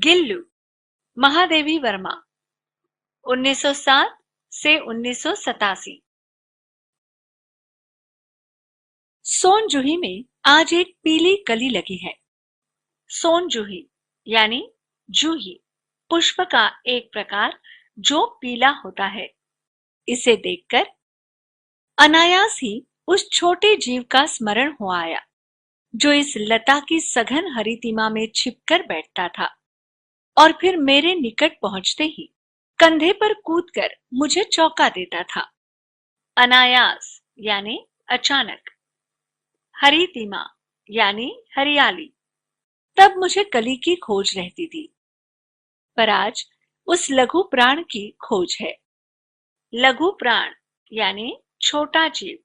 गिल्लू, महादेवी वर्मा, 1907 से 1987। सोनजूही में आज एक पीली कली लगी है। सोनजूही यानी जूही पुष्प का एक प्रकार जो पीला होता है। इसे देखकर अनायास ही उस छोटे जीव का स्मरण हो आया जो इस लता की सघन हरितिमा में छिपकर बैठता था और फिर मेरे निकट पहुंचते ही कंधे पर कूदकर मुझे चौंका देता था। अनायास यानी अचानक, हरितिमा यानी हरियाली। तब मुझे कली की खोज रहती थी, पर आज उस लघु प्राण की खोज है। लघु प्राण यानी छोटा जीव,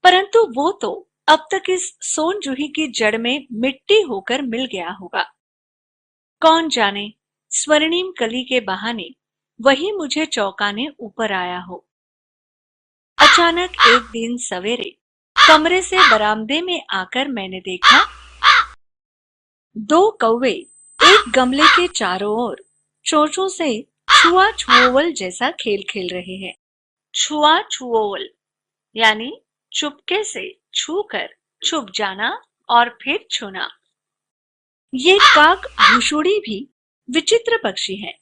परंतु वो तो अब तक इस सोनजूही की जड़ में मिट्टी होकर मिल गया होगा। कौन जाने स्वर्णिम कली के बहाने वही मुझे चौंकाने ऊपर आया हो। अचानक एक दिन सवेरे कमरे से बरामदे में आकर मैंने देखा दो कौवे एक गमले के चारों ओर चोंचों से छुआ छुओवल जैसा खेल खेल रहे हैं। छुआ छुओवल यानी चुपके से छूकर छुप जाना और फिर छूना। ये काक भूषुड़ी भी विचित्र पक्षी है।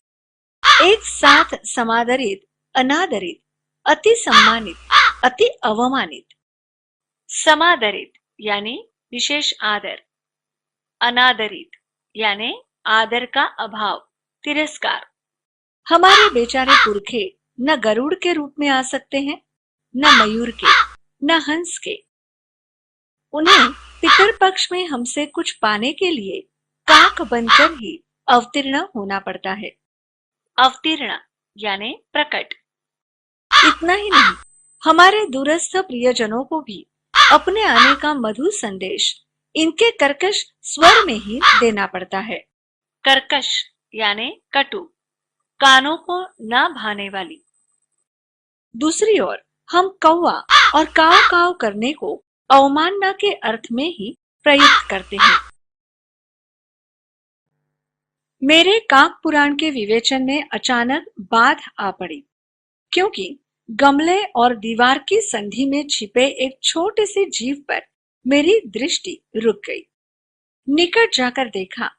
एक साथ समादरित, अनादरित, अति सम्मानित, अति अवमानित। समादरित यानी विशेष आदर, अनादरित यानी आदर का अभाव, तिरस्कार। हमारे बेचारे पुरखे न गरुड़ के रूप में आ सकते हैं, न मयूर के, न हंस के। उन्हें पितृपक्ष में हमसे कुछ पाने के लिए काक बनकर ही अवतीर्ण होना पड़ता है। अवतीर्ण यानी प्रकट। इतना ही नहीं, हमारे दूरस्थ प्रियजनों को भी अपने आने का मधुर संदेश इनके कर्कश स्वर में ही देना पड़ता है। कर्कश यानी कटु, कानों को न भाने वाली। दूसरी ओर हम कौवा और काव काव करने को अवमानना के अर्थ में ही प्रयुक्त करते हैं। मेरे काक पुराण के विवेचन में अचानक बाध आ पड़ी, क्योंकि गमले और दीवार की संधि में छिपे एक छोटे से जीव पर मेरी दृष्टि रुक गई। निकट जाकर देखा,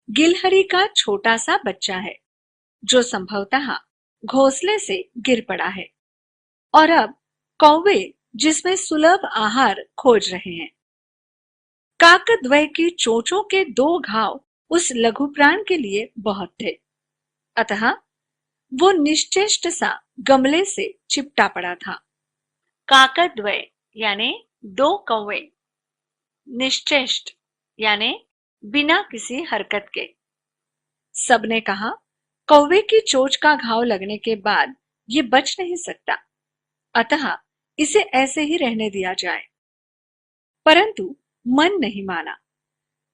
गिलहरी का छोटा सा बच्चा है जो संभवतः घोंसले से गिर पड़ा है और अब कौवे जिसमें सुलभ आहार खोज रहे हैं। काकद्वय की चोंचों के दो घाव उस लघु प्राण के लिए बहुत थे, अतः वो निश्चेष्ट सा गमले से चिपटा पड़ा था। काकद्वय यानी दो कौवे, निश्चेष्ट यानी बिना किसी हरकत के। सबने कहा कौवे की चोंच का घाव लगने के बाद ये बच नहीं सकता, अतः इसे ऐसे ही रहने दिया जाए। परंतु मन नहीं माना।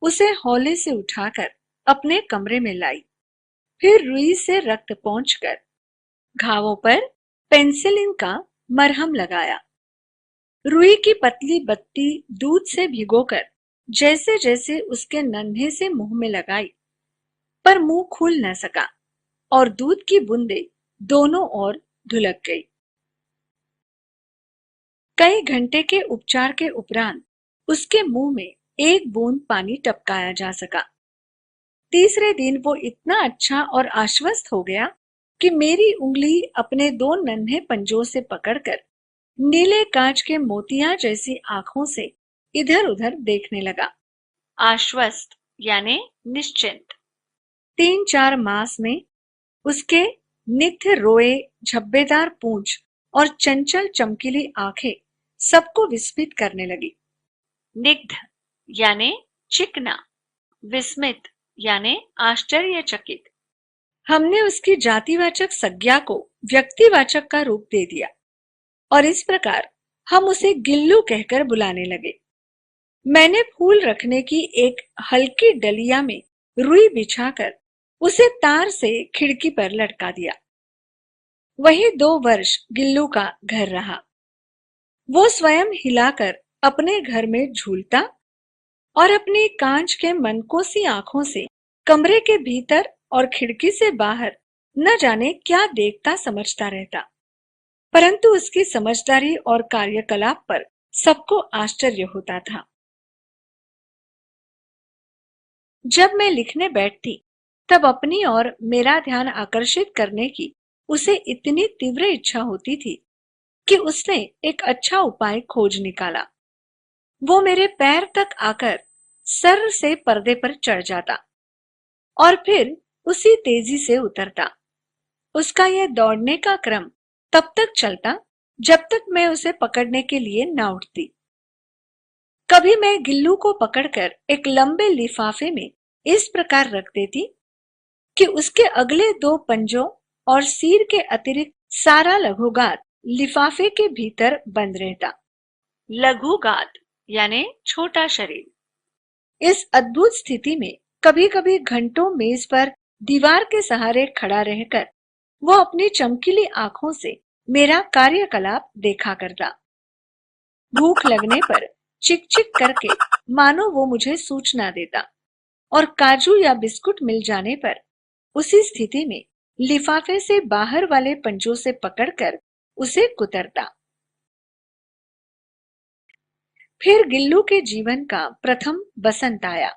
उसे हौले से उठाकर अपने कमरे में लाई, फिर रुई से रक्त पोंछकर घावों पर पेंसिलिन का मरहम लगाया। रुई की पतली बत्ती दूध से भिगोकर जैसे जैसे उसके नन्हे से मुंह में लगाई, पर मुंह खुल न सका और दूध की बूंदें दोनों ओर धुलक गई। कई घंटे के उपचार के उपरांत उसके मुंह में एक बूंद पानी टपकाया जा सका। तीसरे दिन वो इतना अच्छा और आश्वस्त हो गया कि मेरी उंगली अपने दो नन्हे पंजों से पकड़कर नीले कांच के मोतिया जैसी आंखों से इधर उधर देखने लगा। आश्वस्त यानी निश्चिंत। 3-4 मास में उसके नित्य रोए झब्बेदार पूंछ और चंचल चमकीली आंखें सबको विस्मित करने लगी। निग्ध यानी चिकना, विस्मित यानी आश्चर्यचकित। हमने उसकी जातिवाचक संज्ञा को व्यक्तिवाचक का रूप दे दिया और इस प्रकार हम उसे गिल्लू कहकर बुलाने लगे। मैंने फूल रखने की एक हल्की डलिया में रुई बिछाकर उसे तार से खिड़की पर लटका दिया। वही 2 वर्ष गिल्लू का घर रहा। वो स्वयं हिलाकर अपने घर में झूलता और अपनी कांच के मनकोसी आंखों से कमरे के भीतर और खिड़की से बाहर न जाने क्या देखता समझता रहता, परंतु उसकी समझदारी और कार्यकलाप पर सबको आश्चर्य होता था। जब मैं लिखने बैठती, तब अपनी ओर मेरा ध्यान आकर्षित करने की उसे इतनी तीव्र इच्छा होती थी कि उसने एक अच्छा उपाय खोज निकाला। वो मेरे पैर तक आकर सर से पर्दे पर चढ़ जाता और फिर उसी तेजी से उतरता। उसका यह दौड़ने का क्रम तब तक चलता जब तक मैं उसे पकड़ने के लिए न उठती। कभी मैं गिल्लू को पकड़कर एक लंबे लिफाफे में इस प्रकार रख देती कि उसके अगले दो पंजों और सिर के अतिरिक्त सारा लघुगात लिफाफे के भीतर बंद रहता। लघुगात यानी छोटा शरीर। इस अद्भुत स्थिति में कभी-कभी घंटों मेज पर दीवार के सहारे खड़ा रहकर वो अपनी चमकीली आंखों से मेरा कार्यकलाप देखा करता। भूख लगने पर चिक चिक करके मानो वो मुझे सूचना देता और काजू या बिस्कुट मिल जाने पर उसी स्थिति में लिफाफे से बाहर वाले पंजों से पकड़कर उसे कुतरता। फिर गिल्लू के जीवन का प्रथम बसंत आया।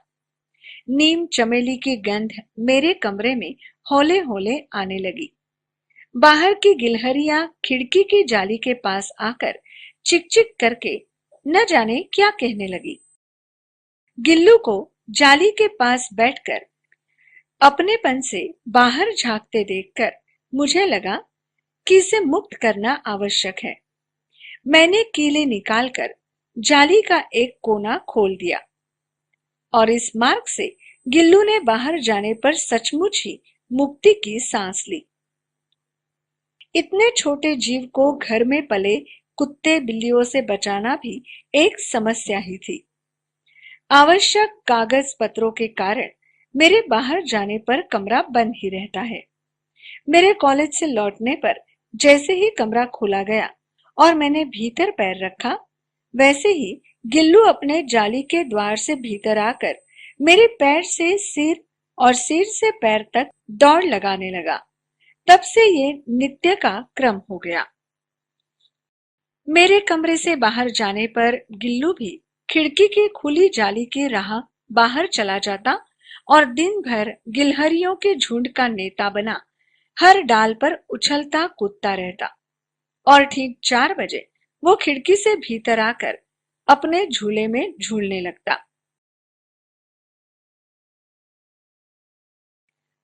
नीम चमेली की गंध मेरे कमरे में हौले हौले आने लगी। बाहर की गिलहरियां खिड़की की जाली के पास आकर चिक चिक करके न जाने क्या कहने लगी। गिल्लू को जाली के पास बैठकर अपनेपन से बाहर झांकते देखकर मुझे लगा कि इसे मुक्त करना आवश्यक है। मैंने कीले निकालकर जाली का एक कोना खोल दिया और इस मार्ग से गिल्लू ने बाहर जाने पर सचमुच ही मुक्ति की सांस ली। इतने छोटे जीव को घर में पले कुत्ते बिल्लियों से बचाना भी एक समस्या ही थी। आवश्यक कागज पत्रों के कारण मेरे बाहर जाने पर कमरा बंद ही रहता है। मेरे कॉलेज से लौटने पर जैसे ही कमरा खोला गया और मैंने भीतर पैर रखा, वैसे ही गिल्लू अपने जाली के द्वार से भीतर आकर मेरे पैर से सिर और सिर से पैर तक दौड़ लगाने लगा। तब से ये नित्य का क्रम हो गया। मेरे कमरे से बाहर जाने पर गिल्लू भी खिड़की की खुली जाली की राह बाहर चला जाता और दिन भर गिलहरियों के झुंड का नेता बना हर डाल पर उछलता कूदता रहता और ठीक 4 बजे वो खिड़की से भीतर आकर अपने झूले में झूलने लगता।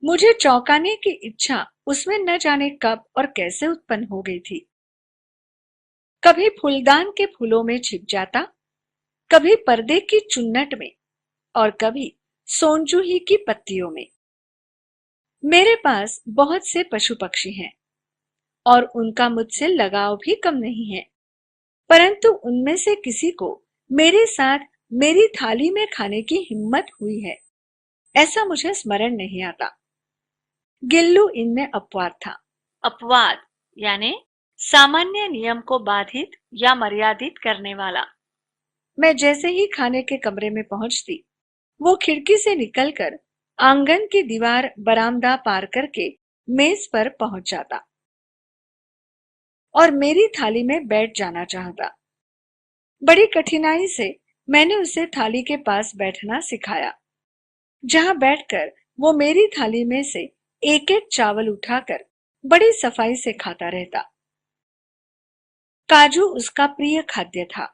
मुझे चौंकाने की इच्छा उसमें न जाने कब और कैसे उत्पन्न हो गई थी। कभी फूलदान के फूलों में छिप जाता, कभी पर्दे की चुन्नट में और कभी सोनजूही की पत्तियों में। मेरे पास बहुत से पशु पक्षी हैं और उनका मुझसे लगाव भी कम नहीं है, परंतु उनमें से किसी को मेरे साथ मेरी थाली में खाने की हिम्मत हुई है, ऐसा मुझे स्मरण नहीं आता। गिल्लू इनमें अपवाद था। अपवाद यानी सामान्य नियम को बाधित या मर्यादित करने वाला। मैं जैसे ही खाने के कमरे में पहुंचती, वो खिड़की से निकलकर आंगन की दीवार बरामदा पार करके मेज पर पहुंच जाता और मेरी थाली में बैठ जाना चाहता। बड़ी कठिनाई से मैंने उसे थाली के पास बैठना सिखाया, जहां बैठकर वो मेरी थाली में से एक एक चावल उठाकर बड़ी सफाई से खाता रहता। काजू उसका प्रिय खाद्य था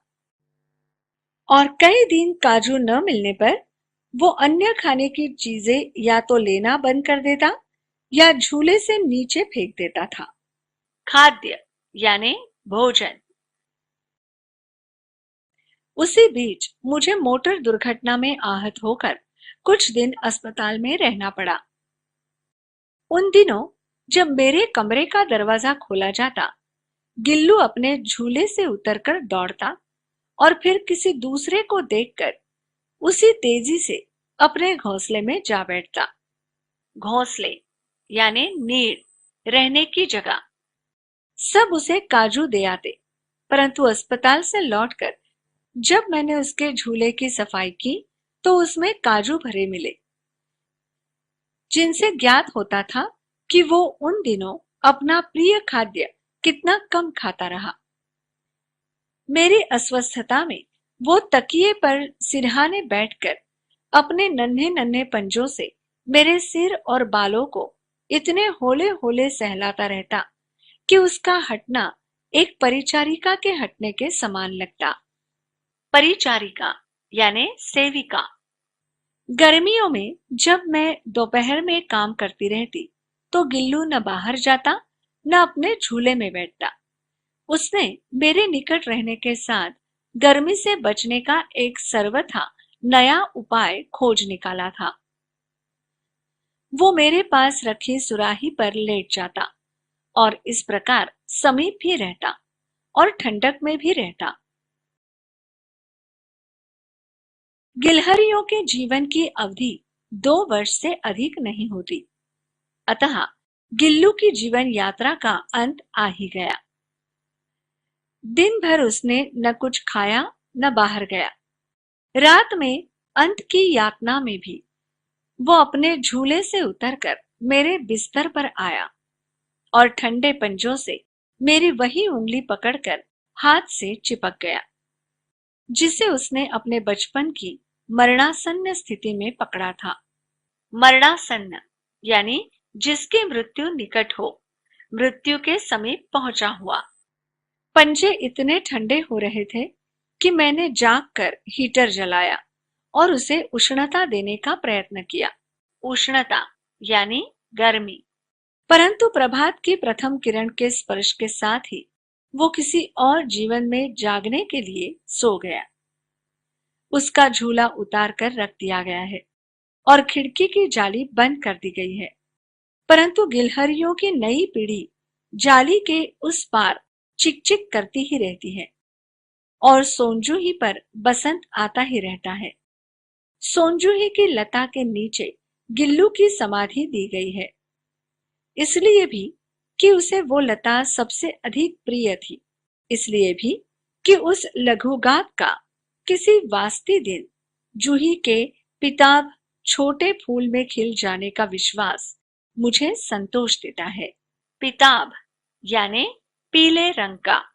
और कई दिन काजू न मिलने पर वो अन्य खाने की चीजें या तो लेना बंद कर देता या झूले से नीचे फेंक देता था। खाद्य यानी भोजन। उसी बीच मुझे मोटर दुर्घटना में आहत होकर कुछ दिन अस्पताल में रहना पड़ा। उन दिनों जब मेरे कमरे का दरवाजा खोला जाता, गिल्लू अपने झूले से उतरकर दौड़ता और फिर किसी दूसरे को देखकर उसी तेजी से अपने घोंसले में जा बैठता। घोंसले यानी नीड, रहने की जगह। सब उसे काजू दे आते, परंतु अस्पताल से लौटकर जब मैंने उसके झूले की सफाई की तो उसमें काजू भरे मिले। जिनसे ज्ञात होता था कि वो उन दिनों अपना प्रिय खाद्य कितना कम खाता रहा। मेरी अस्वस्थता में वो तकिए पर सिरहाने बैठकर अपने नन्हे नन्हे पंजों से मेरे सिर और बालों को इतने होले होले सहलाता रहता कि उसका हटना एक परिचारिका के हटने के समान लगता। परिचारिका यानी सेविका। गर्मियों में जब मैं दोपहर में काम करती रहती तो गिल्लू न बाहर जाता न अपने झूले में बैठता। उसने मेरे निकट रहने के साथ गर्मी से बचने का एक सर्वथा नया उपाय खोज निकाला था। वो मेरे पास रखी सुराही पर लेट जाता और इस प्रकार समीप भी रहता और ठंडक में भी रहता। गिलहरियों के जीवन की अवधि 2 वर्ष से अधिक नहीं होती, अतः गिल्लू की जीवन यात्रा का अंत आ ही गया। दिन भर उसने न कुछ खाया न बाहर गया। रात में अंत की यातना में भी वो अपने झूले से उतरकर मेरे बिस्तर पर आया और ठंडे पंजों से मेरी वही उंगली पकड़कर हाथ से चिपक गया जिसे उसने अपने बचपन की मरणासन्न स्थिति में पकड़ा था। मरणासन्न यानी जिसकी मृत्यु निकट हो, मृत्यु के समीप पहुंचा हुआ। पंजे इतने ठंडे हो रहे थे कि मैंने जागकर हीटर जलाया और उसे उष्णता देने का प्रयत्न किया। उष्णता यानी गर्मी। परंतु प्रभात की प्रथम किरण के स्पर्श के साथ ही वो किसी और जीवन में जागने के लिए सो गया। उसका झूला उतार कर रख दिया गया है और खिड़की की जाली बंद कर दी गई है। परंतु गिलहरियों की नई पीढ़ी जाली के उस पार चिक-चिक करती ही रहती है और सोनजूही पर बसंत आता ही रहता है। सोनजूही की लता के नीचे गिल्लू की समाधि दी गई है, इसलिए भी कि उसे वो लता सबसे अधिक प्रिय थी, इसलिए भी कि उस लघुगात का किसी वास्ती दिन जूही के पिताब छोटे फूल में खिल जाने का विश्वास मुझे संतोष देता है। पिताब यानी पीले रंग का।